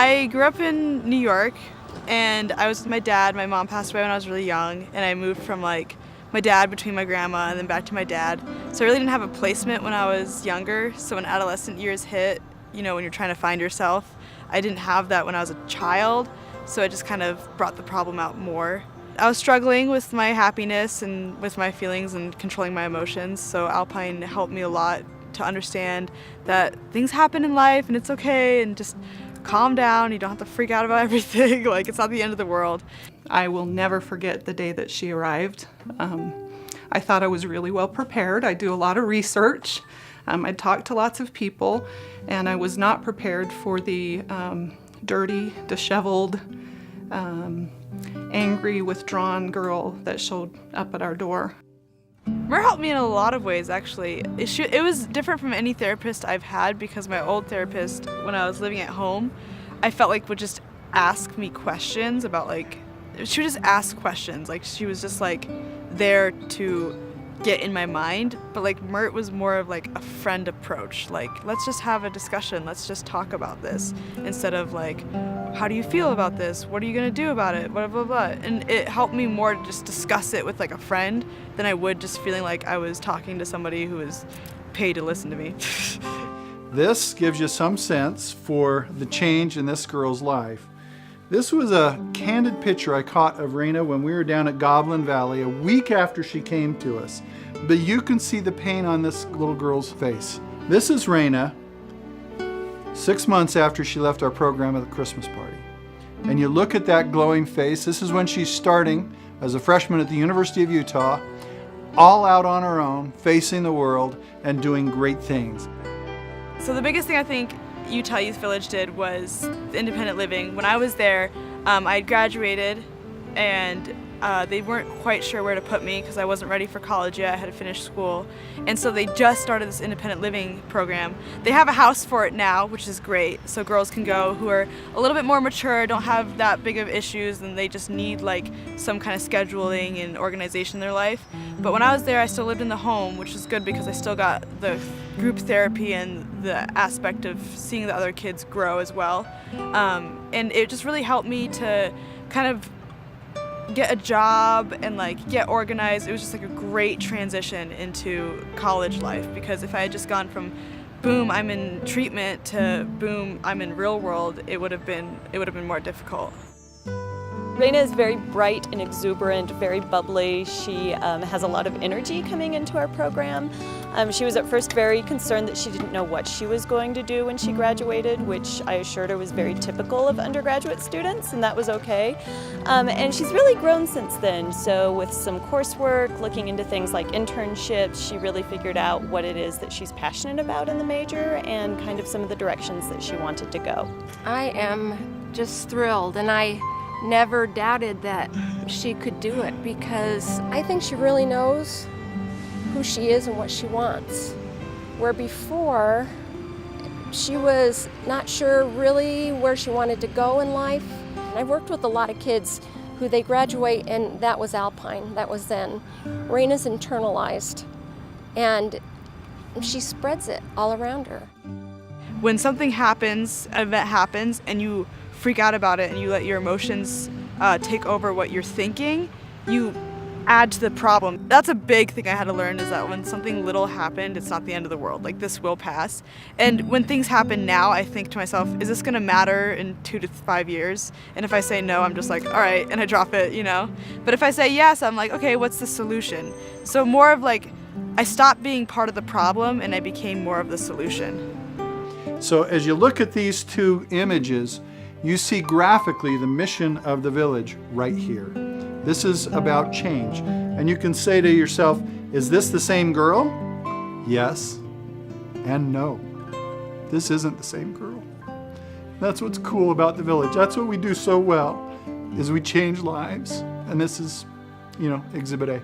I grew up in New York, and I was with my dad. My mom passed away when I was really young, and I moved from like my dad between my grandma and then back to my dad. So I really didn't have a placement when I was younger. So when adolescent years hit, you know, when you're trying to find yourself, I didn't have that when I was a child. So it just kind of brought the problem out more. I was struggling with my happiness and with my feelings and controlling my emotions. So Alpine helped me a lot to understand that things happen in life and it's okay, and just calm down. You don't have to freak out about everything. Like, it's not the end of the world. I will never forget the day that she arrived. I thought I was really well prepared. I do a lot of research. I talked to lots of people, and I was not prepared for the dirty, disheveled, angry, withdrawn girl that showed up at our door. Mer helped me in a lot of ways, actually. It was different from any therapist I've had, because my old therapist, when I was living at home, I felt like would just ask me questions about, like, she would just ask questions. Like, she was just like there to get in my mind. But like Mert was more of like a friend approach. Like, let's just have a discussion. Let's just talk about this, instead of like, how do you feel about this? What are you gonna do about it? Blah, blah, blah. And it helped me more to just discuss it with like a friend than I would just feeling like I was talking to somebody who was paid to listen to me. This gives you some sense for the change in this girl's life. This was a candid picture I caught of Raina when we were down at Goblin Valley a week after she came to us. But you can see the pain on this little girl's face. This is Raina 6 months after she left our program at the Christmas party. And you look at that glowing face. This is when she's starting as a freshman at the University of Utah, all out on her own, facing the world and doing great things. So the biggest thing I think Utah Youth Village did was the independent living. When I was there, I had graduated, and they weren't quite sure where to put me because I wasn't ready for college yet. I had to finish school. And so they just started this independent living program. They have a house for it now, which is great. So girls can go who are a little bit more mature, don't have that big of issues, and they just need like some kind of scheduling and organization in their life. But when I was there, I still lived in the home, which is good because I still got the group therapy and the aspect of seeing the other kids grow as well. And it just really helped me to kind of get a job and like get organized. It was just like a great transition into college life, because if I had just gone from boom, I'm in treatment to boom, I'm in real world, it would have been more difficult. Raina is very bright and exuberant, very bubbly. She has a lot of energy coming into our program. She was at first very concerned that she didn't know what she was going to do when she graduated, which I assured her was very typical of undergraduate students, and that was okay. And she's really grown since then. So with some coursework, looking into things like internships, she really figured out what it is that she's passionate about in the major and kind of some of the directions that she wanted to go. I am just thrilled, and I never doubted that she could do it, because I think she really knows who she is and what she wants. Where before, she was not sure really where she wanted to go in life. I've worked with a lot of kids who they graduate and that was Alpine, that was then. Raina's internalized, and she spreads it all around her. When something happens, an event happens, and you freak out about it and you let your emotions take over what you're thinking, you add to the problem. That's a big thing I had to learn, is that when something little happened, it's not the end of the world. Like, this will pass. And when things happen now, I think to myself, is this gonna matter in 2 to 5 years? And if I say no, I'm just like, all right, and I drop it, you know? But if I say yes, I'm like, okay, what's the solution? So more of like, I stopped being part of the problem and I became more of the solution. So as you look at these two images, you see graphically the mission of the village right here. This is about change. And you can say to yourself, is this the same girl? Yes and no. This isn't the same girl. That's what's cool about the village. That's what we do so well, is we change lives. And this is, Exhibit A.